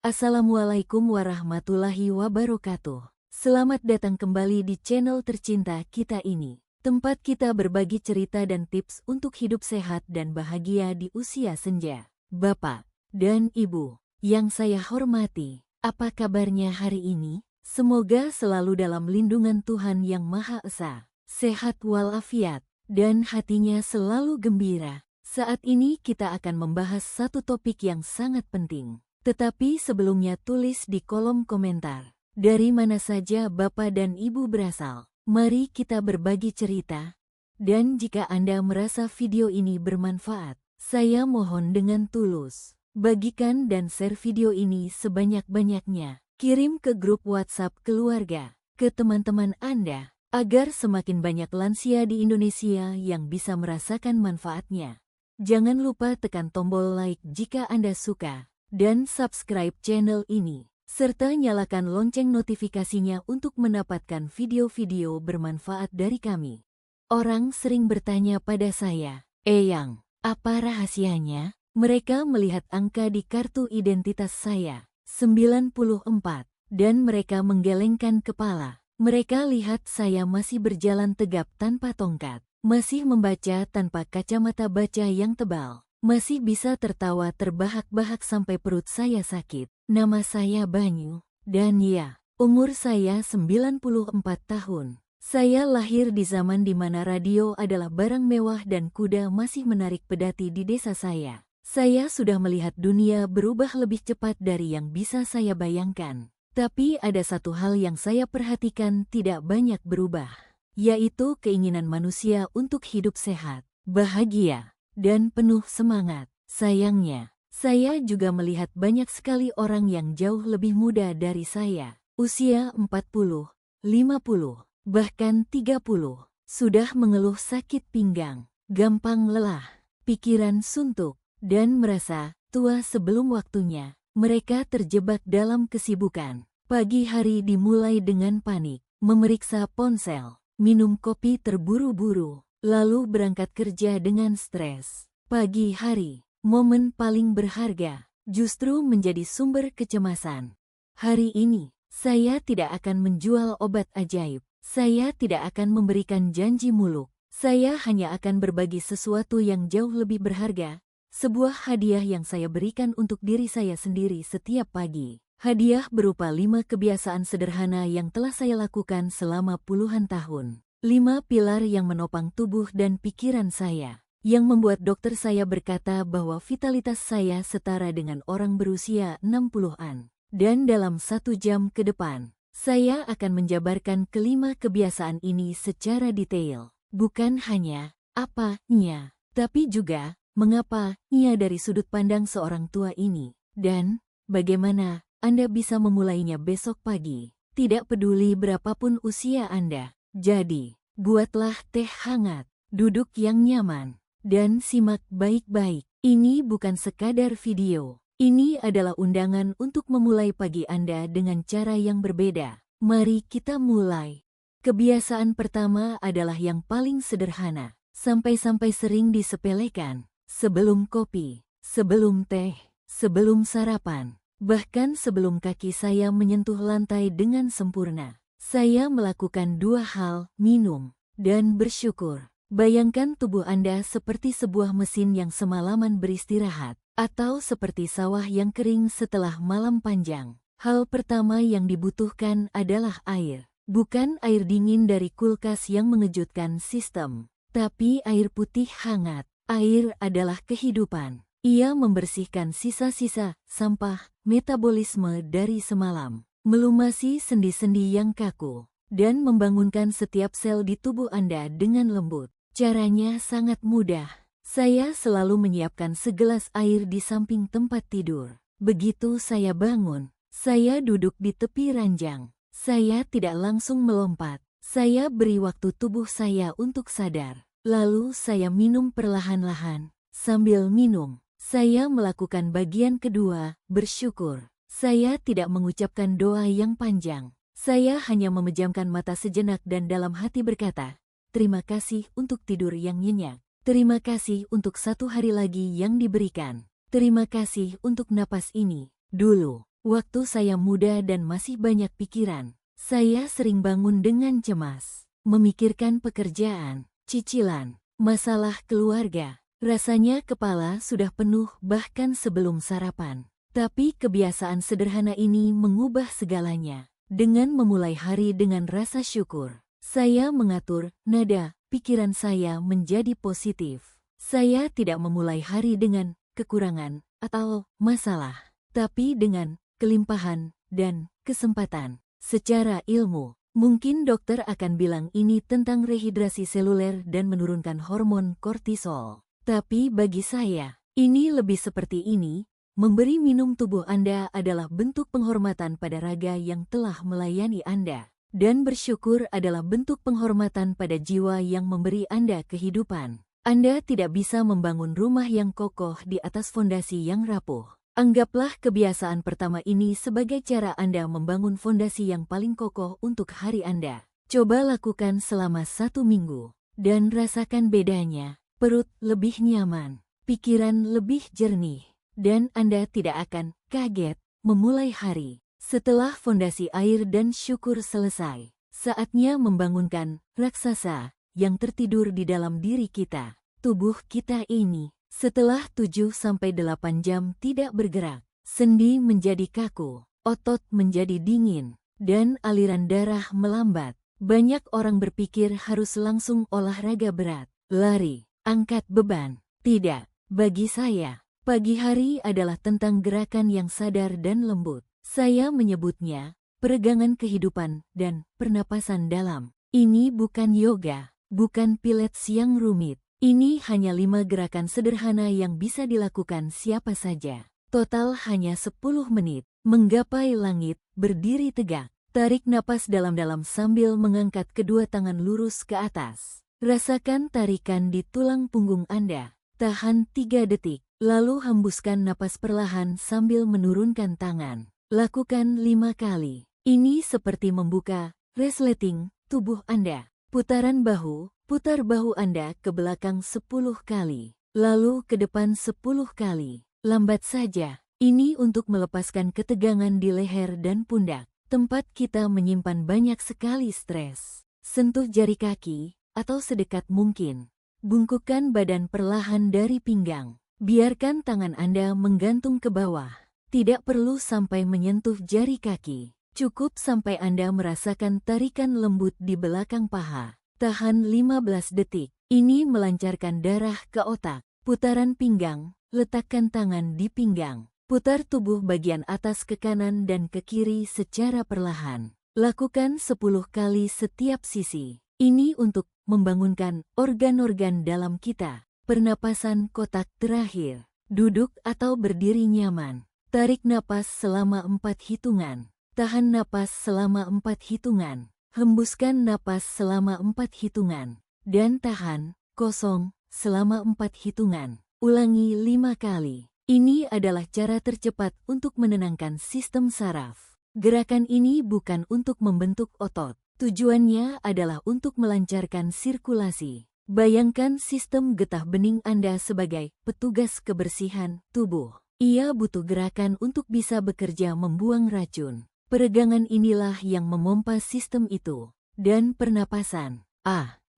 Assalamualaikum warahmatullahi wabarakatuh. Selamat datang kembali di channel tercinta kita ini. Tempat kita berbagi cerita dan tips untuk hidup sehat dan bahagia di usia senja. Bapak dan Ibu yang saya hormati, apa kabarnya hari ini? Semoga selalu dalam lindungan Tuhan Yang Maha Esa, sehat walafiat, dan hatinya selalu gembira. Saat ini kita akan membahas satu topik yang sangat penting. Tetapi sebelumnya tulis di kolom komentar, dari mana saja Bapak dan Ibu berasal. Mari kita berbagi cerita. Dan jika Anda merasa video ini bermanfaat, saya mohon dengan tulus, bagikan dan share video ini sebanyak-banyaknya. Kirim ke grup WhatsApp keluarga, ke teman-teman Anda, agar semakin banyak lansia di Indonesia yang bisa merasakan manfaatnya. Jangan lupa tekan tombol like jika Anda suka, dan subscribe channel ini, serta nyalakan lonceng notifikasinya untuk mendapatkan video-video bermanfaat dari kami. Orang sering bertanya pada saya, "Eyang, apa rahasianya?" Mereka melihat angka di kartu identitas saya, 94, dan mereka menggelengkan kepala. Mereka lihat saya masih berjalan tegap tanpa tongkat, masih membaca tanpa kacamata baca yang tebal. Masih bisa tertawa terbahak-bahak sampai perut saya sakit. Nama saya Banyu, dan ya, umur saya 94 tahun. Saya lahir di zaman di mana radio adalah barang mewah dan kuda masih menarik pedati di desa saya. Saya sudah melihat dunia berubah lebih cepat dari yang bisa saya bayangkan. Tapi ada satu hal yang saya perhatikan tidak banyak berubah, yaitu keinginan manusia untuk hidup sehat, bahagia, dan penuh semangat. Sayangnya, saya juga melihat banyak sekali orang yang jauh lebih muda dari saya. Usia 40, 50, bahkan 30, sudah mengeluh sakit pinggang, gampang lelah, pikiran suntuk, dan merasa tua sebelum waktunya. Mereka terjebak dalam kesibukan. Pagi hari dimulai dengan panik, memeriksa ponsel, minum kopi terburu-buru, lalu berangkat kerja dengan stres. Pagi hari, momen paling berharga, justru menjadi sumber kecemasan. Hari ini, saya tidak akan menjual obat ajaib. Saya tidak akan memberikan janji muluk. Saya hanya akan berbagi sesuatu yang jauh lebih berharga. Sebuah hadiah yang saya berikan untuk diri saya sendiri setiap pagi. Hadiah berupa 5 kebiasaan sederhana yang telah saya lakukan selama puluhan tahun. 5 pilar yang menopang tubuh dan pikiran saya, yang membuat dokter saya berkata bahwa vitalitas saya setara dengan orang berusia 60-an. Dan dalam 1 jam ke depan, saya akan menjabarkan kelima kebiasaan ini secara detail. Bukan hanya apa-nya, tapi juga mengapa-nya dari sudut pandang seorang tua ini. Dan bagaimana Anda bisa memulainya besok pagi, tidak peduli berapapun usia Anda. Jadi, buatlah teh hangat, duduk yang nyaman, dan simak baik-baik. Ini bukan sekadar video. Ini adalah undangan untuk memulai pagi Anda dengan cara yang berbeda. Mari kita mulai. Kebiasaan pertama adalah yang paling sederhana, sampai-sampai sering disepelekan. Sebelum kopi, sebelum teh, sebelum sarapan, bahkan sebelum kaki saya menyentuh lantai dengan sempurna, saya melakukan 2 hal, minum dan bersyukur. Bayangkan tubuh Anda seperti sebuah mesin yang semalaman beristirahat, atau seperti sawah yang kering setelah malam panjang. Hal pertama yang dibutuhkan adalah air. Bukan air dingin dari kulkas yang mengejutkan sistem, tapi air putih hangat. Air adalah kehidupan. Ia membersihkan sisa-sisa sampah metabolisme dari semalam, melumasi sendi-sendi yang kaku, dan membangunkan setiap sel di tubuh Anda dengan lembut. Caranya sangat mudah. Saya selalu menyiapkan segelas air di samping tempat tidur. Begitu saya bangun, saya duduk di tepi ranjang. Saya tidak langsung melompat. Saya beri waktu tubuh saya untuk sadar. Lalu saya minum perlahan-lahan. Sambil minum, saya melakukan bagian kedua, bersyukur. Saya tidak mengucapkan doa yang panjang. Saya hanya memejamkan mata sejenak dan dalam hati berkata, "Terima kasih untuk tidur yang nyenyak. Terima kasih untuk 1 hari lagi yang diberikan. Terima kasih untuk napas ini." Dulu, Waktu saya muda dan masih banyak pikiran, saya sering bangun dengan cemas, memikirkan pekerjaan, cicilan, masalah keluarga. Rasanya kepala sudah penuh bahkan sebelum sarapan. Tapi kebiasaan sederhana ini mengubah segalanya. Dengan memulai hari dengan rasa syukur, saya mengatur nada pikiran saya menjadi positif. Saya tidak memulai hari dengan kekurangan atau masalah, tapi dengan kelimpahan dan kesempatan. Secara ilmu, mungkin dokter akan bilang ini tentang rehidrasi seluler dan menurunkan hormon kortisol. Tapi bagi saya, ini lebih seperti ini. Memberi minum tubuh Anda adalah bentuk penghormatan pada raga yang telah melayani Anda. Dan bersyukur adalah bentuk penghormatan pada jiwa yang memberi Anda kehidupan. Anda tidak bisa membangun rumah yang kokoh di atas fondasi yang rapuh. Anggaplah kebiasaan pertama ini sebagai cara Anda membangun fondasi yang paling kokoh untuk hari Anda. Coba lakukan selama 1 minggu. Dan rasakan bedanya. Perut lebih nyaman. Pikiran lebih jernih. Dan Anda tidak akan kaget memulai hari. Setelah fondasi air dan syukur selesai, saatnya membangunkan raksasa yang tertidur di dalam diri kita. Tubuh kita ini, setelah 7-8 jam tidak bergerak, sendi menjadi kaku, otot menjadi dingin, dan aliran darah melambat. Banyak orang berpikir harus langsung olahraga berat, lari, angkat beban. Tidak, bagi saya. Pagi hari adalah tentang gerakan yang sadar dan lembut. Saya menyebutnya peregangan kehidupan dan pernapasan dalam. Ini bukan yoga, bukan pilates yang rumit. Ini hanya 5 gerakan sederhana yang bisa dilakukan siapa saja. Total hanya 10 menit. Menggapai langit, berdiri tegak. Tarik napas dalam-dalam sambil mengangkat kedua tangan lurus ke atas. Rasakan tarikan di tulang punggung Anda. Tahan 3 detik. Lalu hembuskan napas perlahan sambil menurunkan tangan. Lakukan 5 kali. Ini seperti membuka resleting tubuh Anda. Putaran bahu, putar bahu Anda ke belakang 10 kali. Lalu ke depan 10 kali. Lambat saja. Ini untuk melepaskan ketegangan di leher dan pundak. Tempat kita menyimpan banyak sekali stres. Sentuh jari kaki, atau sedekat mungkin. Bungkukkan badan perlahan dari pinggang. Biarkan tangan Anda menggantung ke bawah. Tidak perlu sampai menyentuh jari kaki. Cukup sampai Anda merasakan tarikan lembut di belakang paha. Tahan 15 detik. Ini melancarkan darah ke otak. Putaran pinggang, letakkan tangan di pinggang. Putar tubuh bagian atas ke kanan dan ke kiri secara perlahan. Lakukan 10 kali setiap sisi. Ini untuk membangunkan organ-organ dalam kita. Pernapasan kotak terakhir. Duduk atau berdiri nyaman. Tarik napas selama 4 hitungan. Tahan napas selama 4 hitungan. Hembuskan napas selama 4 hitungan. Dan tahan, kosong, selama 4 hitungan. Ulangi 5 kali. Ini adalah cara tercepat untuk menenangkan sistem saraf. Gerakan ini bukan untuk membentuk otot. Tujuannya adalah untuk melancarkan sirkulasi. Bayangkan sistem getah bening Anda sebagai petugas kebersihan tubuh. Ia butuh gerakan untuk bisa bekerja membuang racun. Peregangan inilah yang memompa sistem itu. Dan pernapasan.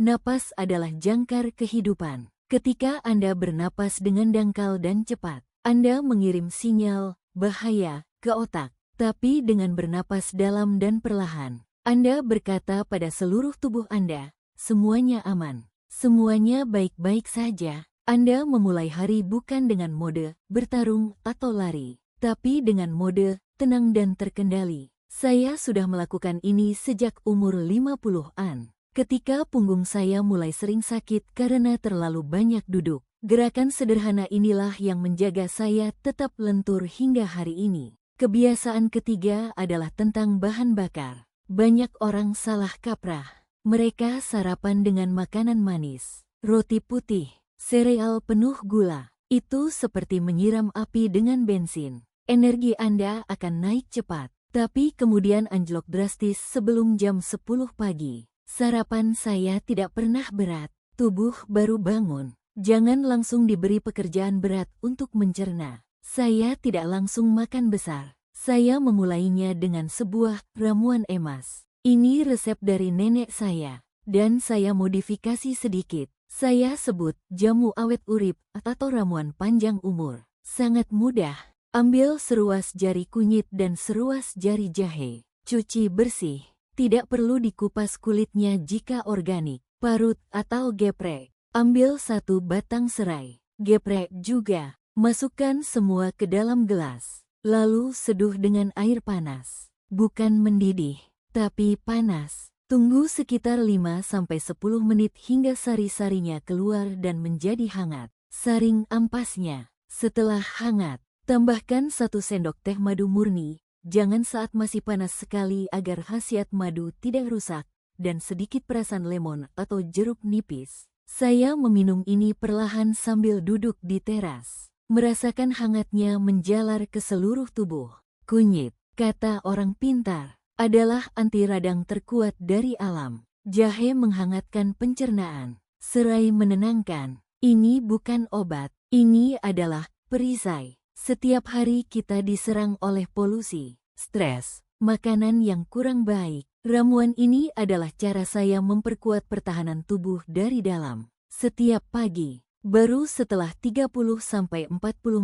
Napas adalah jangkar kehidupan. Ketika Anda bernapas dengan dangkal dan cepat, Anda mengirim sinyal bahaya ke otak. Tapi dengan bernapas dalam dan perlahan, Anda berkata pada seluruh tubuh Anda, semuanya aman. Semuanya baik-baik saja. Anda memulai hari bukan dengan mode bertarung atau lari, tapi dengan mode tenang dan terkendali. Saya sudah melakukan ini sejak umur 50-an. Ketika punggung saya mulai sering sakit karena terlalu banyak duduk, gerakan sederhana inilah yang menjaga saya tetap lentur hingga hari ini. Kebiasaan ketiga adalah tentang bahan bakar. Banyak orang salah kaprah. Mereka sarapan dengan makanan manis, roti putih, sereal penuh gula. Itu seperti menyiram api dengan bensin. Energi Anda akan naik cepat, tapi kemudian anjlok drastis sebelum jam 10 pagi. Sarapan saya tidak pernah berat. Tubuh baru bangun. Jangan langsung diberi pekerjaan berat untuk mencerna. Saya tidak langsung makan besar. Saya memulainya dengan sebuah ramuan emas. Ini resep dari nenek saya, dan saya modifikasi sedikit. Saya sebut jamu awet urip atau ramuan panjang umur. Sangat mudah. Ambil seruas jari kunyit dan seruas jari jahe. Cuci bersih. Tidak perlu dikupas kulitnya jika organik. Parut atau geprek. Ambil 1 batang serai. Geprek juga. Masukkan semua ke dalam gelas. Lalu seduh dengan air panas. Bukan mendidih, tapi panas. Tunggu sekitar 5-10 menit hingga sari-sarinya keluar dan menjadi hangat. Saring ampasnya. Setelah hangat, tambahkan 1 sendok teh madu murni. Jangan saat masih panas sekali agar khasiat madu tidak rusak. Dan sedikit perasan lemon atau jeruk nipis. Saya meminum ini perlahan sambil duduk di teras. Merasakan hangatnya menjalar ke seluruh tubuh. Kunyit, kata orang pintar, adalah anti radang terkuat dari alam. Jahe menghangatkan pencernaan. Serai menenangkan. Ini bukan obat. Ini adalah perisai. Setiap hari kita diserang oleh polusi, stres, makanan yang kurang baik. Ramuan ini adalah cara saya memperkuat pertahanan tubuh dari dalam. Setiap pagi, baru setelah 30-40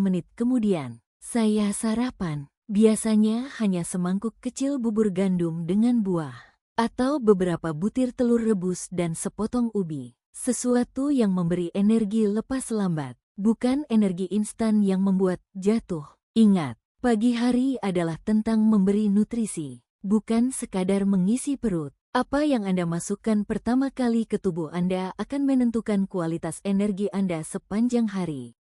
menit kemudian, saya sarapan. Biasanya hanya semangkuk kecil bubur gandum dengan buah, atau beberapa butir telur rebus dan sepotong ubi. Sesuatu yang memberi energi lepas lambat. Bukan energi instan yang membuat jatuh. Ingat, pagi hari adalah tentang memberi nutrisi, bukan sekadar mengisi perut. Apa yang Anda masukkan pertama kali ke tubuh Anda akan menentukan kualitas energi Anda sepanjang hari.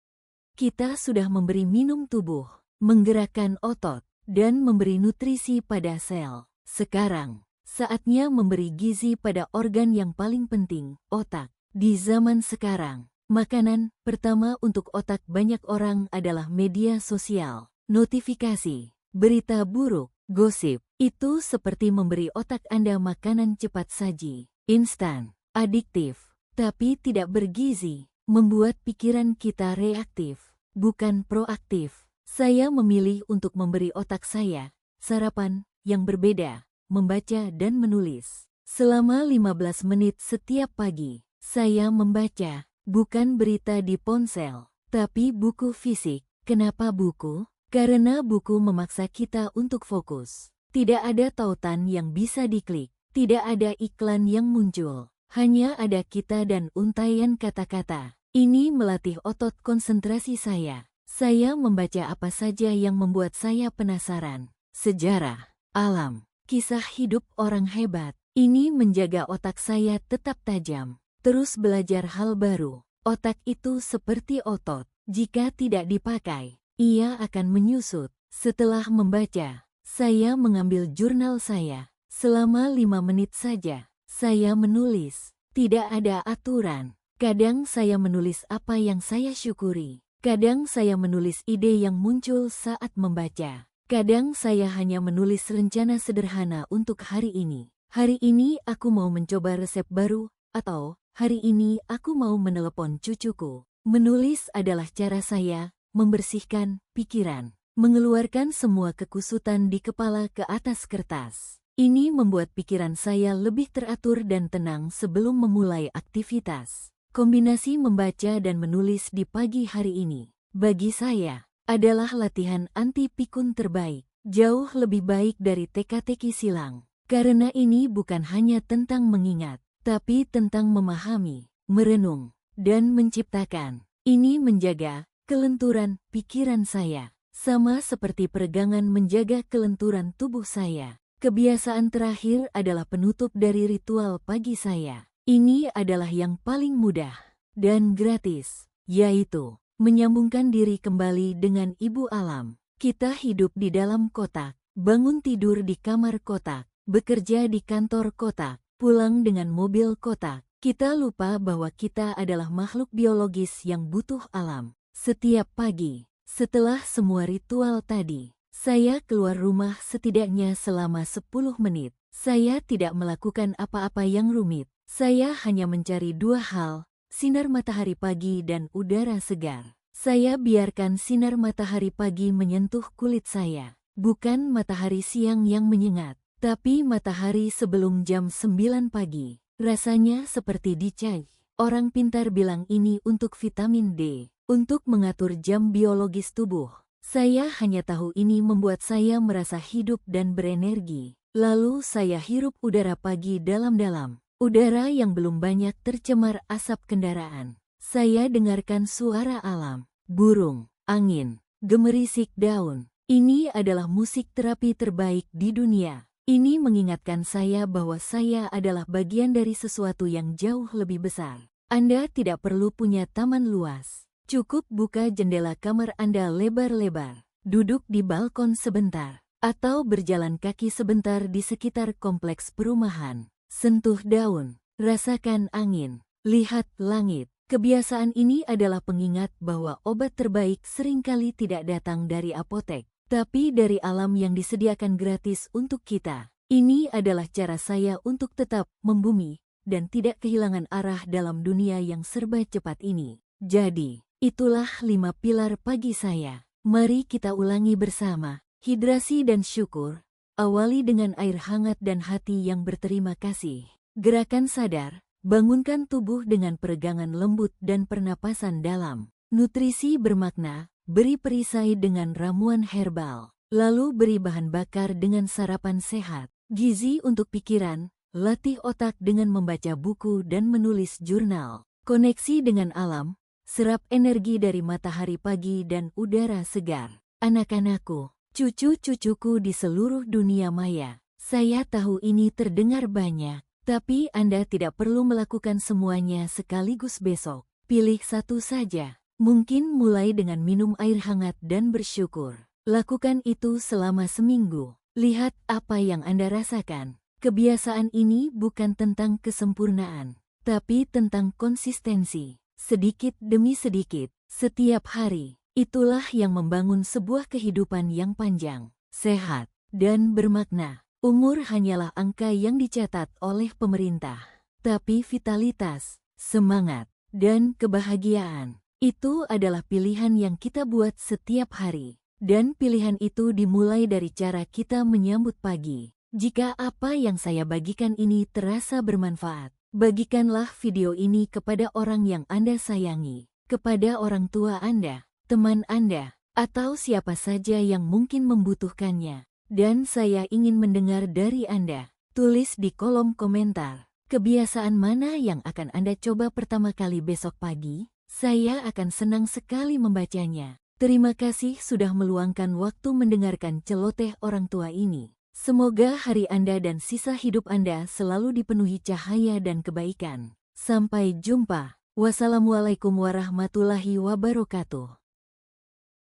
Kita sudah memberi minum tubuh, menggerakkan otot, dan memberi nutrisi pada sel. Sekarang, saatnya memberi gizi pada organ yang paling penting, otak. Di zaman sekarang, makanan pertama untuk otak banyak orang adalah media sosial, notifikasi, berita buruk, gosip. Itu seperti memberi otak Anda makanan cepat saji, instan, adiktif, tapi tidak bergizi, membuat pikiran kita reaktif, bukan proaktif. Saya memilih untuk memberi otak saya sarapan yang berbeda, membaca dan menulis. Selama 15 menit setiap pagi, saya membaca. Bukan berita di ponsel, tapi buku fisik. Kenapa buku? Karena buku memaksa kita untuk fokus. Tidak ada tautan yang bisa diklik. Tidak ada iklan yang muncul. Hanya ada kita dan untaian kata-kata. Ini melatih otot konsentrasi saya. Saya membaca apa saja yang membuat saya penasaran. Sejarah, alam, kisah hidup orang hebat. Ini menjaga otak saya tetap tajam. Terus belajar hal baru. Otak itu seperti otot. Jika tidak dipakai, ia akan menyusut. Setelah membaca, saya mengambil jurnal saya. Selama 5 menit saja, saya menulis. Tidak ada aturan. Kadang saya menulis apa yang saya syukuri. Kadang saya menulis ide yang muncul saat membaca. Kadang saya hanya menulis rencana sederhana untuk hari ini. Hari ini aku mau mencoba resep baru, atau hari ini aku mau menelepon cucuku. Menulis adalah cara saya membersihkan pikiran, mengeluarkan semua kekusutan di kepala ke atas kertas. Ini membuat pikiran saya lebih teratur dan tenang sebelum memulai aktivitas. Kombinasi membaca dan menulis di pagi hari ini, bagi saya, adalah latihan anti pikun terbaik. Jauh lebih baik dari teka-teki silang. Karena ini bukan hanya tentang mengingat, tapi tentang memahami, merenung, dan menciptakan. Ini menjaga kelenturan pikiran saya, sama seperti peregangan menjaga kelenturan tubuh saya. Kebiasaan terakhir adalah penutup dari ritual pagi saya. Ini adalah yang paling mudah dan gratis, yaitu menyambungkan diri kembali dengan ibu alam. Kita hidup di dalam kotak, bangun tidur di kamar kotak. Bekerja di kantor kotak, pulang dengan mobil kotak. Kita lupa bahwa kita adalah makhluk biologis yang butuh alam. Setiap pagi, setelah semua ritual tadi, saya keluar rumah setidaknya selama 10 menit. Saya tidak melakukan apa-apa yang rumit. Saya hanya mencari 2 hal, sinar matahari pagi dan udara segar. Saya biarkan sinar matahari pagi menyentuh kulit saya. Bukan matahari siang yang menyengat, tapi matahari sebelum jam 9 pagi. Rasanya seperti dicai. Orang pintar bilang ini untuk vitamin D, untuk mengatur jam biologis tubuh. Saya hanya tahu ini membuat saya merasa hidup dan berenergi. Lalu saya hirup udara pagi dalam-dalam. Udara yang belum banyak tercemar asap kendaraan. Saya dengarkan suara alam, burung, angin, gemerisik daun. Ini adalah musik terapi terbaik di dunia. Ini mengingatkan saya bahwa saya adalah bagian dari sesuatu yang jauh lebih besar. Anda tidak perlu punya taman luas. Cukup buka jendela kamar Anda lebar-lebar, duduk di balkon sebentar, atau berjalan kaki sebentar di sekitar kompleks perumahan. Sentuh daun, rasakan angin, lihat langit. Kebiasaan ini adalah pengingat bahwa obat terbaik seringkali tidak datang dari apotek, tapi dari alam yang disediakan gratis untuk kita. Ini adalah cara saya untuk tetap membumi dan tidak kehilangan arah dalam dunia yang serba cepat ini. Jadi, itulah 5 pilar pagi saya. Mari kita ulangi bersama. Hidrasi dan syukur. Awali dengan air hangat dan hati yang berterima kasih. Gerakan sadar. Bangunkan tubuh dengan peregangan lembut dan pernapasan dalam. Nutrisi bermakna. Beri perisai dengan ramuan herbal, lalu beri bahan bakar dengan sarapan sehat. Gizi untuk pikiran, latih otak dengan membaca buku dan menulis jurnal. Koneksi dengan alam, serap energi dari matahari pagi dan udara segar. Anak-anakku, cucu-cucuku di seluruh dunia maya, saya tahu ini terdengar banyak, tapi Anda tidak perlu melakukan semuanya sekaligus besok. Pilih satu saja. Mungkin mulai dengan minum air hangat dan bersyukur. Lakukan itu selama seminggu. Lihat apa yang Anda rasakan. Kebiasaan ini bukan tentang kesempurnaan, tapi tentang konsistensi. Sedikit demi sedikit, setiap hari. Itulah yang membangun sebuah kehidupan yang panjang, sehat, dan bermakna. Umur hanyalah angka yang dicatat oleh pemerintah. Tapi vitalitas, semangat, dan kebahagiaan itu adalah pilihan yang kita buat setiap hari. Dan pilihan itu dimulai dari cara kita menyambut pagi. Jika apa yang saya bagikan ini terasa bermanfaat, bagikanlah video ini kepada orang yang Anda sayangi, kepada orang tua Anda, teman Anda, atau siapa saja yang mungkin membutuhkannya. Dan saya ingin mendengar dari Anda. Tulis di kolom komentar, kebiasaan mana yang akan Anda coba pertama kali besok pagi? Saya akan senang sekali membacanya. Terima kasih sudah meluangkan waktu mendengarkan celoteh orang tua ini. Semoga hari Anda dan sisa hidup Anda selalu dipenuhi cahaya dan kebaikan. Sampai jumpa. Wassalamualaikum warahmatullahi wabarakatuh.